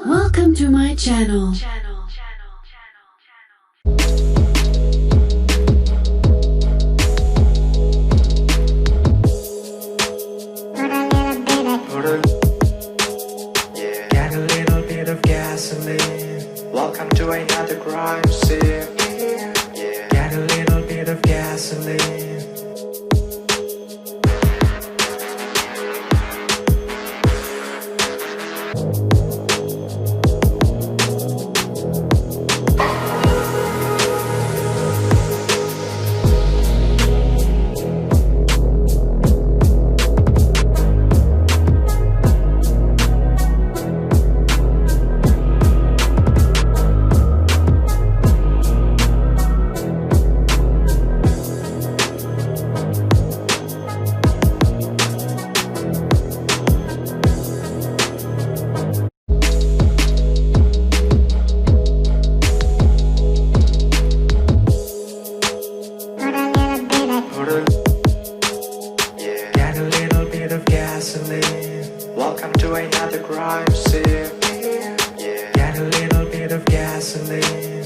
Welcome to my channel. Get a little bit of gasoline. Welcome to another crime scene. Yeah, get a little bit of gasoline. Yeah, get a little bit of gasoline. Welcome to another crime scene. Yeah, get a little bit of gasoline.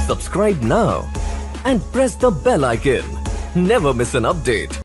Subscribe now and press the bell icon. Never miss an update.